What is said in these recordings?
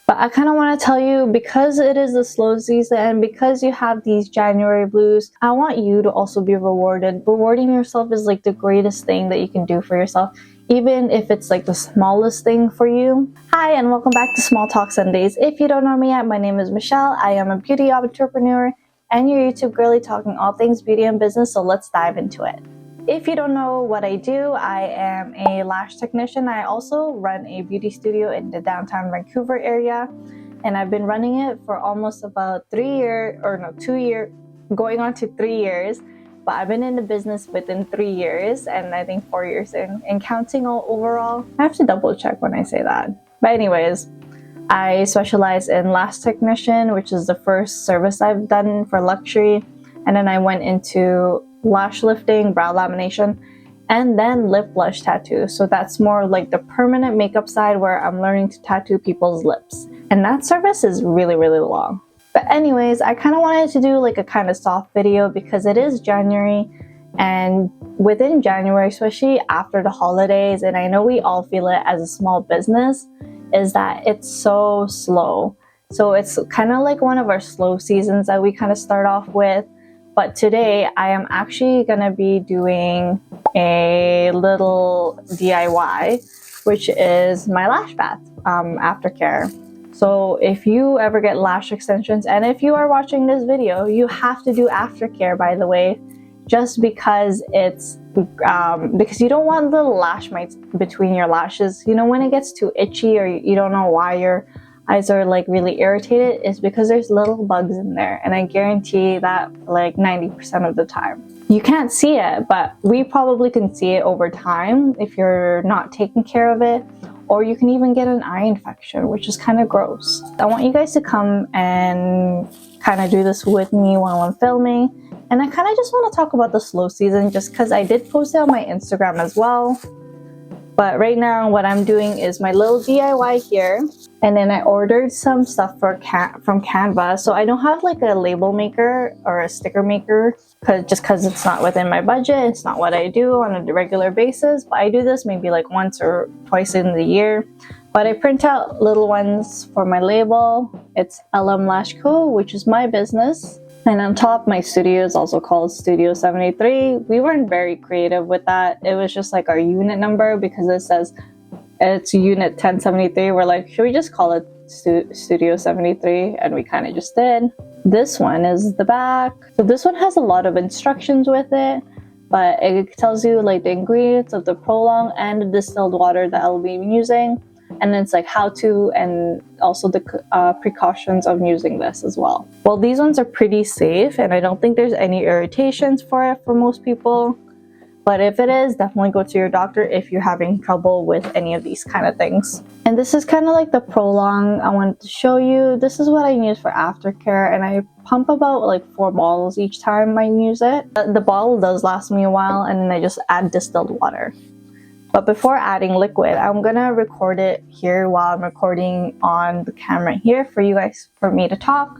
But I kind of want to tell you, because it is the slow season and because you have these January blues, I want you to also be rewarded. Rewarding yourself is like the greatest thing that you can do for yourself, even if it's like the smallest thing for you. Hi, and welcome back to Small Talk Sundays. If you don't know me yet, my name is Michelle. I am a beauty entrepreneur and your YouTube girly talking all things beauty and business, so let's dive into it. If you don't know what I do, I am a lash technician. I also run a beauty studio in the downtown Vancouver area, and I've been running it for almost about 2 years, going on to 3 years. But I've been in the business within 3 years, and I think 4 years in counting all overall. I have to double check when I say that. But anyways, I specialize in lash technician, which is the first service I've done for luxury. And then I went into lash lifting, brow lamination, and then lip blush tattoo. So that's more like the permanent makeup side where I'm learning to tattoo people's lips. And that service is really, really long. But anyways, I kind of wanted to do like a kind of soft video because it is January, and within January, especially after the holidays, and I know we all feel it as a small business, is that it's so slow. So it's kind of like one of our slow seasons that we kind of start off with. But today I am actually gonna be doing a little DIY, which is my lash bath aftercare. So if you ever get lash extensions, and if you are watching this video, you have to do aftercare, by the way, just because it's because you don't want little lash mites between your lashes. You know, when it gets too itchy or you don't know why your eyes are like really irritated, is because there's little bugs in there, and I guarantee that like 90% of the time. You can't see it, but we probably can see it over time if you're not taking care of it, or you can even get an eye infection, which is kind of gross. I want you guys to come and kind of do this with me while I'm filming, and I kind of just want to talk about the slow season just because I did post it on my Instagram as well. But right now what I'm doing is my little DIY here. And then I ordered some stuff from Canva. So I don't have like a label maker or a sticker maker just because it's not within my budget. It's not what I do on a regular basis. But I do this maybe like once or twice in the year. But I print out little ones for my label. It's Elle M Lashco, which is my business. And on top, my studio is also called Studio 73. We weren't very creative with that. It was just like our unit number because it says it's unit 1073. We're like, should we just call it Studio 73? And we kind of just did. This one is the back. So this one has a lot of instructions with it, but it tells you like the ingredients of the prolong and the distilled water that I'll be using. And then it's like how to, and also the precautions of using this as well. Well, these ones are pretty safe, and I don't think there's any irritations for it for most people. But if it is, definitely go to your doctor if you're having trouble with any of these kind of things. And this is kind of like the prolong I wanted to show you. This is what I use for aftercare, and I pump about like 4 bottles each time I use it. The bottle does last me a while, and then I just add distilled water. But before adding liquid, I'm gonna record it here while I'm recording on the camera here for you guys, for me to talk,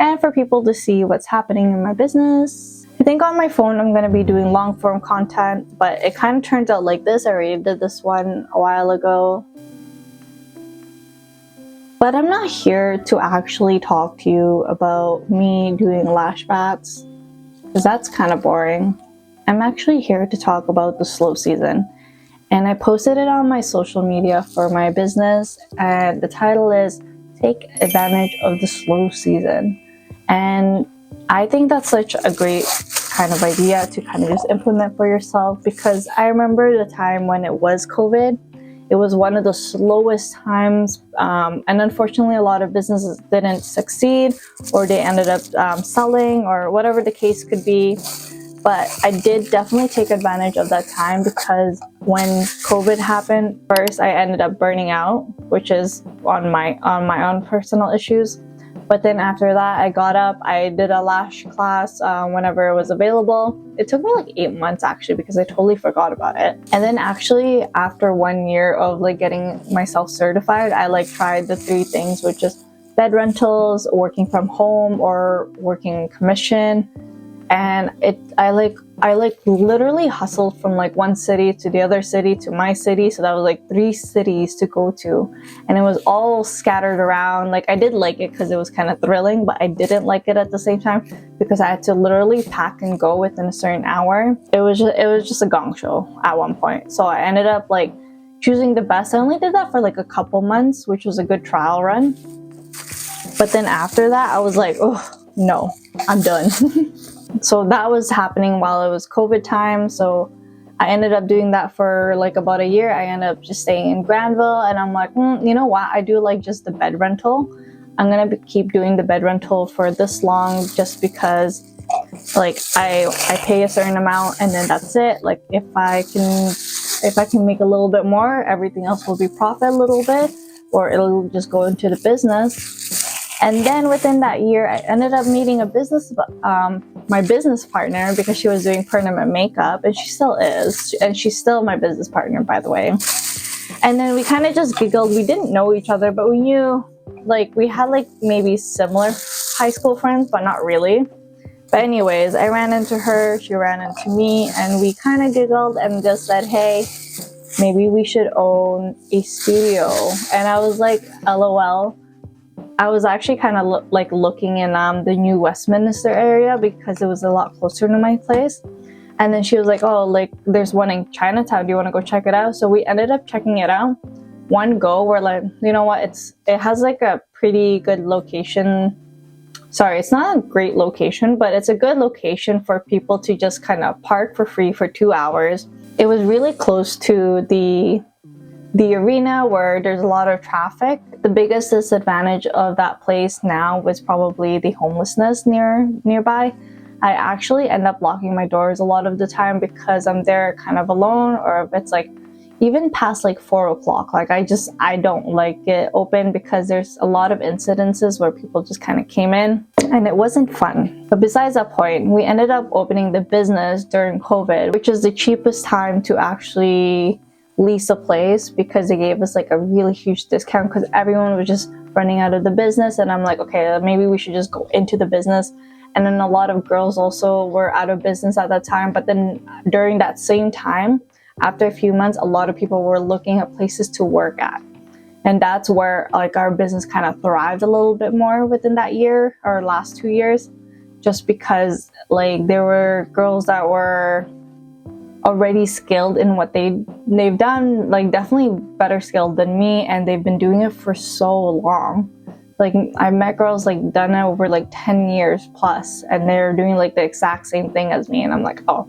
and for people to see what's happening in my business. I think on my phone I'm gonna be doing long form content, but it kind of turns out like this. I already did this one a while ago. But I'm not here to actually talk to you about me doing lash baths, because that's kind of boring. I'm actually here to talk about the slow season. And I posted it on my social media for my business, and the title is Take Advantage of the Slow Season. And I think that's such a great kind of idea to kind of just implement for yourself, because I remember the time when it was COVID. It was one of the slowest times, and unfortunately a lot of businesses didn't succeed, or they ended up selling, or whatever the case could be. But I did definitely take advantage of that time, because when COVID happened, first I ended up burning out, which is on my own personal issues. But then after that, I got up, I did a lash class whenever it was available. It took me like 8 months actually, because I totally forgot about it. And then actually after 1 year of like getting myself certified, I like tried the 3 things, which is bed rentals, working from home, or working commission. and I literally hustled from like one city to the other city to my city, so that was like 3 cities to go to, and it was all scattered around. Like I did like it because it was kind of thrilling, but I didn't like it at the same time because I had to literally pack and go within a certain hour. It was just a gong show at one point, so I ended up like choosing the best. I only did that for like a couple months, which was a good trial run, but then after that I was like, oh no, I'm done. So that was happening while it was COVID time, so I ended up doing that for like about a year. I ended up just staying in Granville, and I'm like, you know what, I do like just the bed rental. I'm gonna keep doing the bed rental for this long, just because like I pay a certain amount and then that's it. Like if I can make a little bit more, everything else will be profit a little bit, or it'll just go into the business. And then within that year, I ended up meeting my business partner, because she was doing permanent makeup, and she still is, and she's still my business partner, by the way. And then we kind of just giggled. We didn't know each other, but we knew, like, we had like maybe similar high school friends, but not really. But anyways, I ran into her, she ran into me, and we kind of giggled and just said, hey, maybe we should own a studio. And I was like, LOL. I was actually kind of like looking in the New Westminster area because it was a lot closer to my place. And then she was like, oh, like there's one in Chinatown. Do you want to go check it out? So we ended up checking it out. One go, we're like, you know what? It has like a pretty good location. Sorry, it's not a great location, but it's a good location for people to just kind of park for free for 2 hours. It was really close to the arena where there's a lot of traffic. The biggest disadvantage of that place now was probably the homelessness nearby. I actually end up locking my doors a lot of the time because I'm there kind of alone, or if it's like even past like 4 o'clock, like I don't like it open because there's a lot of incidences where people just kind of came in and it wasn't fun. But besides that point, we ended up opening the business during COVID, which is the cheapest time to actually lease a place, because they gave us like a really huge discount because everyone was just running out of the business. And I'm like, okay, maybe we should just go into the business. And then a lot of girls also were out of business at that time. But then during that same time, after a few months, a lot of people were looking at places to work at. And that's where like our business kind of thrived a little bit more within that year or last 2 years, just because like there were girls that were already skilled in what they've done, like definitely better skilled than me, and they've been doing it for so long. Like I met girls like done it over like 10 years plus, and they're doing like the exact same thing as me, and I'm like, oh,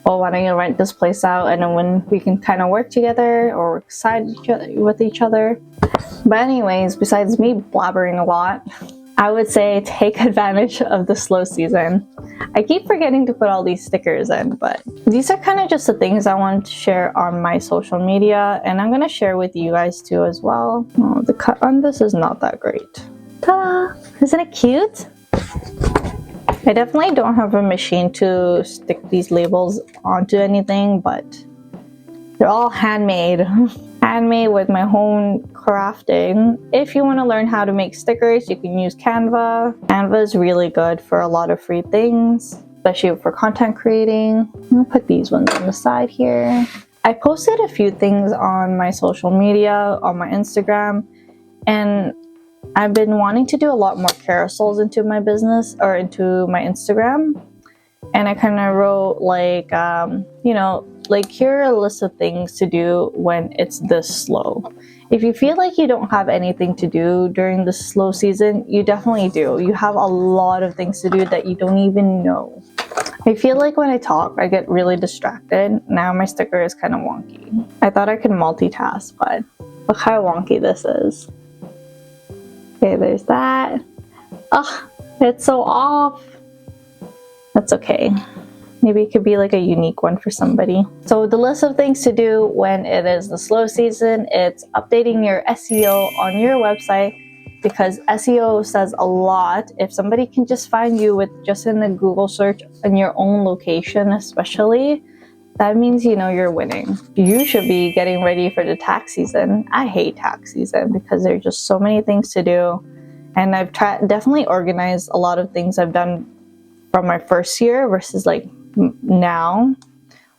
well, why don't you rent this place out, and then when we can kind of work together or work with each other. But anyways, besides me blabbering a lot, I would say take advantage of the slow season. I keep forgetting to put all these stickers in, but these are kind of just the things I wanted to share on my social media, and I'm going to share with you guys too as well. Oh, the cut on this is not that great. Ta-da! Isn't it cute? I definitely don't have a machine to stick these labels onto anything, but they're all handmade. Handmade with my own crafting. If you want to learn how to make stickers, you can use Canva. Canva is really good for a lot of free things, especially for content creating. I'll put these ones on the side here. I posted a few things on my social media, on my Instagram, and I've been wanting to do a lot more carousels into my business or into my Instagram. And I kind of wrote like, like here are a list of things to do when it's this slow. If you feel like you don't have anything to do during the slow season, you definitely do. You have a lot of things to do that you don't even know. I feel like when I talk, I get really distracted. Now my sticker is kind of wonky. I thought I could multitask, but look how wonky this is. Okay, there's that. Ugh, it's so off. That's okay. Maybe it could be like a unique one for somebody. So the list of things to do when it is the slow season, it's updating your SEO on your website, because SEO says a lot. If somebody can just find you with just in the Google search in your own location especially, that means you know you're winning. You should be getting ready for the tax season. I hate tax season because there's just so many things to do. And I've definitely organized a lot of things I've done from my first year versus like now,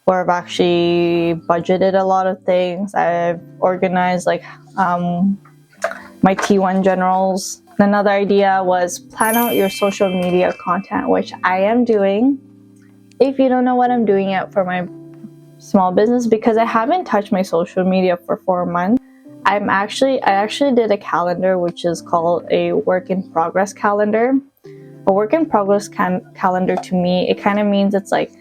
where I've actually budgeted a lot of things. I've organized like my T1 generals. Another idea was plan out your social media content, which I am doing. If you don't know what I'm doing yet for my small business, because I haven't touched my social media for 4 months, I actually did a calendar, which is called a work in progress calendar. A work in progress calendar, to me, it kind of means it's like,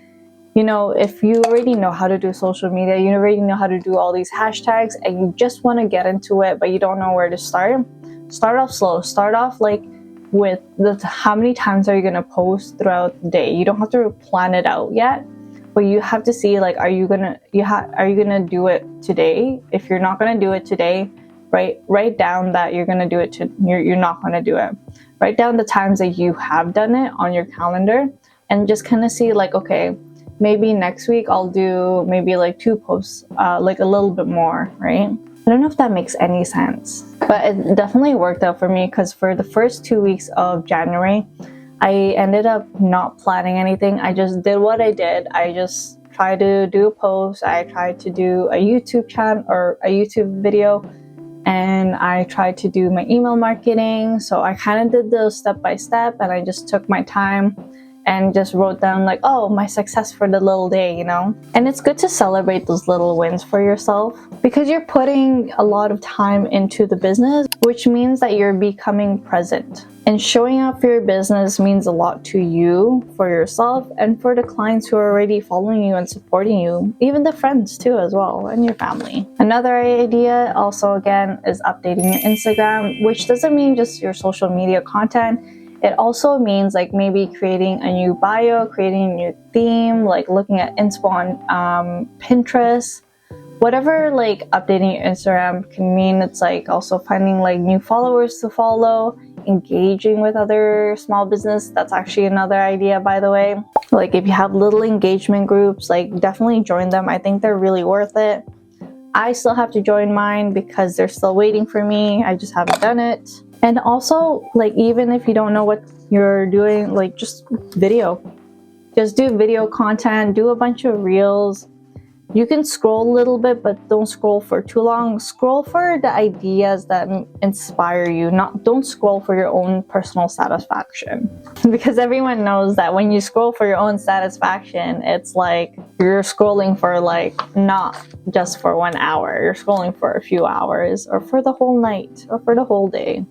you know, if you already know how to do social media, you already know how to do all these hashtags, and you just want to get into it, but you don't know where to start off slow. Start off like with how many times are you going to post throughout the day. You don't have to plan it out yet, but you have to see like, are you gonna do it today? If you're not gonna do it today, write down that you're gonna do it. You're not gonna do it. Write down the times that you have done it on your calendar, and just kind of see like, okay, maybe next week I'll do maybe like 2 posts, like a little bit more, right? I don't know if that makes any sense, but it definitely worked out for me, because for the first 2 weeks of January, I ended up not planning anything. I just did what I did. I just tried to do a post. I tried to do a YouTube channel or a YouTube video, and I tried to do my email marketing. So I kind of did those step by step, and I just took my time and just wrote down like, oh, my success for the little day, you know? And it's good to celebrate those little wins for yourself, because you're putting a lot of time into the business, which means that you're becoming present. And showing up for your business means a lot to you, for yourself, and for the clients who are already following you and supporting you, even the friends too as well, and your family. Another idea also, again, is updating your Instagram, which doesn't mean just your social media content. It also means like maybe creating a new bio, creating a new theme, like looking at inspo on Pinterest. Whatever like updating your Instagram can mean, it's like also finding like new followers to follow, engaging with other small business. That's actually another idea, by the way. Like if you have little engagement groups, like definitely join them. I think they're really worth it. I still have to join mine because they're still waiting for me. I just haven't done it. And also, like, even if you don't know what you're doing, like, just video. Just do video content, do a bunch of reels. You can scroll a little bit, but don't scroll for too long. Scroll for the ideas that inspire you. Don't scroll for your own personal satisfaction. Because everyone knows that when you scroll for your own satisfaction, it's like you're scrolling for like not just for 1 hour. You're scrolling for a few hours, or for the whole night, or for the whole day.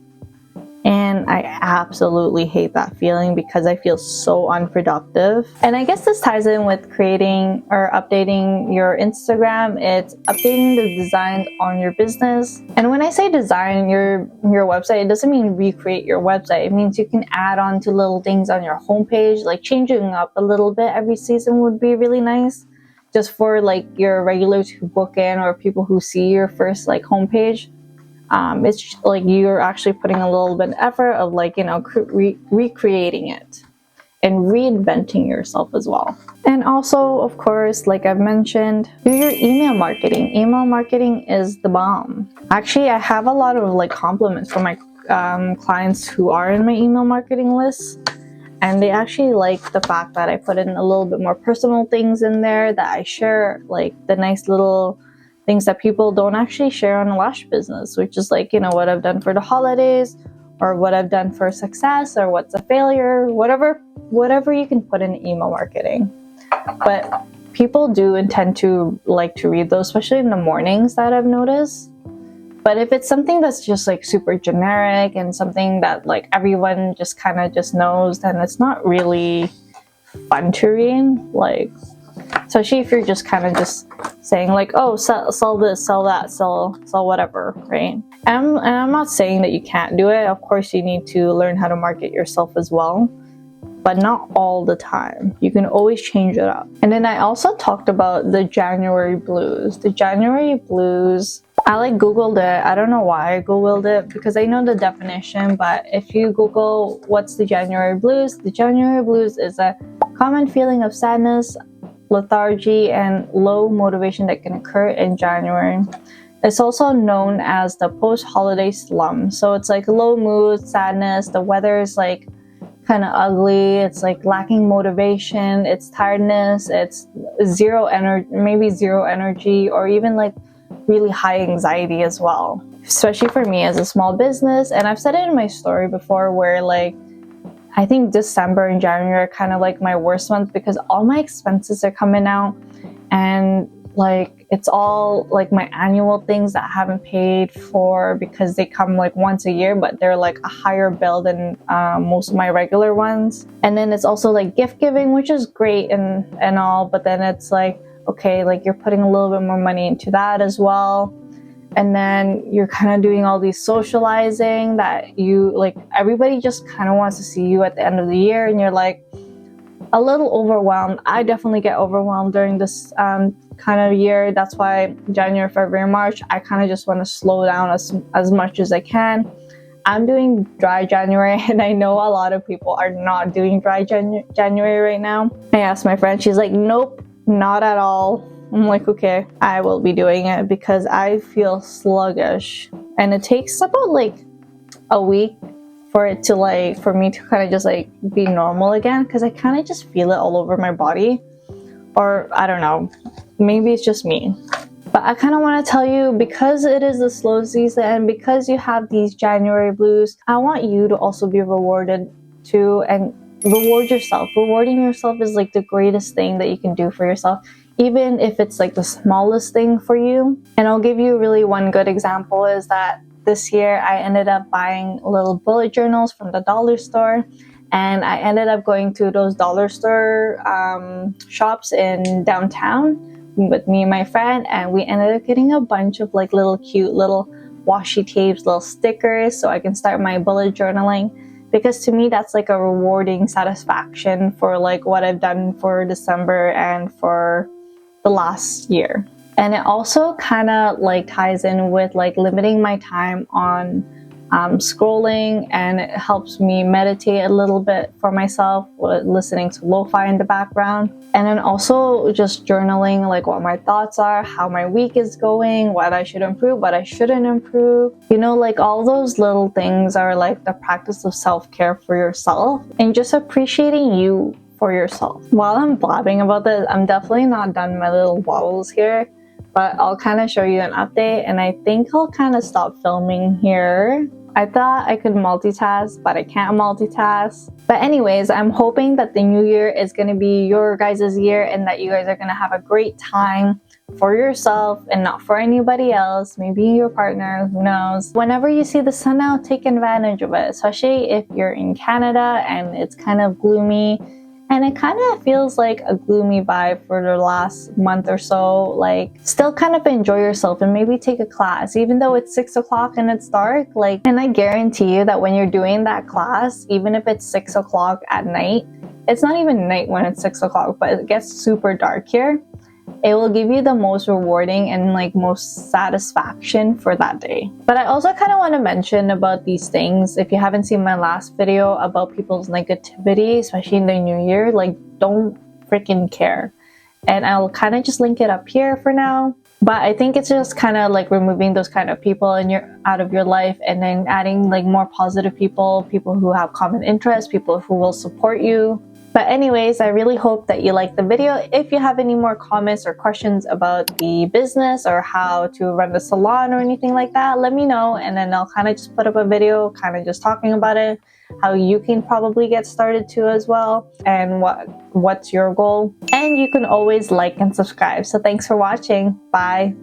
And I absolutely hate that feeling, because I feel so unproductive. And I guess this ties in with creating or updating your Instagram. It's updating the designs on your business. And when I say design your website, it doesn't mean recreate your website. It means you can add on to little things on your homepage, like changing up a little bit every season would be really nice. Just for like your regulars who book in, or people who see your first like homepage. It's like you're actually putting a little bit of effort of like, you know, recreating it and reinventing yourself as well. And also, of course, like I've mentioned, do your email marketing. Email marketing is the bomb. Actually, I have a lot of like compliments from my clients who are in my email marketing list. And they actually like the fact that I put in a little bit more personal things in there, that I share like the nice little things that people don't actually share on a lash business, which is like, you know, what I've done for the holidays, or what I've done for success, or what's a failure, whatever you can put in email marketing. But people do intend to like to read those, especially in the mornings, that I've noticed. But if it's something that's just like super generic and something that like everyone just kind of just knows, then it's not really fun to read. Like, especially if you're just kind of just saying like, oh, sell this, sell that, sell whatever, right? And I'm not saying that you can't do it. Of course, you need to learn how to market yourself as well, but not all the time. You can always change it up. And then I also talked about the January blues. The January blues, I like Googled it. I don't know why I Googled it, because I know the definition, but if you Google what's the January blues is a common feeling of sadness, lethargy, and low motivation that can occur in January. It's also known as the post-holiday slump. So it's like low mood, sadness, the weather is like kind of ugly, it's like lacking motivation, it's tiredness, it's zero energy, maybe zero energy, or even like really high anxiety as well, especially for me as a small business. And I've said it in my story before where like I think December and January are kind of like my worst months because all my expenses are coming out, and like it's all like my annual things that I haven't paid for because they come like once a year, but they're like a higher bill than most of my regular ones. And then it's also like gift giving, which is great and all, but then it's like, okay, like you're putting a little bit more money into that as well. And then you're kind of doing all these socializing that you like, everybody just kind of wants to see you at the end of the year, and you're like a little overwhelmed. I definitely get overwhelmed during this kind of year. That's why January, February, March, I kind of just want to slow down as much as I can. I'm doing dry January, and I know a lot of people are not doing dry January right now. I asked my friend, she's like, nope, not at all. I'm like, okay, I will be doing it because I feel sluggish, and it takes about like a week for it to like, for me to kind of just like be normal again, because I kind of just feel it all over my body, or I don't know, maybe it's just me. But I kind of want to tell you, because it is the slow season and because you have these January blues, I want you to also be rewarded too, and reward yourself. Rewarding yourself is like the greatest thing that you can do for yourself, even if it's like the smallest thing for you. And I'll give you really one good example is that this year I ended up buying little bullet journals from the dollar store, and I ended up going to those dollar store shops in downtown with me and my friend, and we ended up getting a bunch of like little cute little washi tapes, little stickers, so I can start my bullet journaling, because to me that's like a rewarding satisfaction for like what I've done for December and for the last year. And it also kind of like ties in with like limiting my time on scrolling, and it helps me meditate a little bit for myself with listening to lo-fi in the background. And then also just journaling like what my thoughts are, how my week is going, what I should improve, what I shouldn't improve. You know, like all those little things are like the practice of self-care for yourself and just appreciating you for yourself. While I'm blabbing about this, I'm definitely not done my little waddles here, but I'll kind of show you an update, and I think I'll kind of stop filming here. I thought I could multitask, but I can't multitask. But anyways, I'm hoping that the new year is going to be your guys' year, and that you guys are going to have a great time for yourself and not for anybody else, maybe your partner, who knows. Whenever you see the sun out, take advantage of it, especially if you're in Canada and it's kind of gloomy. And it kind of feels like a gloomy vibe for the last month or so. Like, still kind of enjoy yourself and maybe take a class, even though it's 6 o'clock and it's dark. Like, and I guarantee you that when you're doing that class, even if it's 6 o'clock at night, it's not even night when it's 6 o'clock, but it gets super dark here. It will give you the most rewarding and like most satisfaction for that day. But I also kind of want to mention about these things. If you haven't seen my last video about people's negativity, especially in the new year, like don't freaking care. And I'll kind of just link it up here for now. But I think it's just kind of like removing those kind of people out of your life, and then adding like more positive people, people who have common interests, people who will support you. But anyways, I really hope that you liked the video. If you have any more comments or questions about the business or how to run the salon or anything like that, let me know, and then I'll kind of just put up a video kind of just talking about it, how you can probably get started too as well, and what's your goal. And you can always like and subscribe. So thanks for watching. Bye.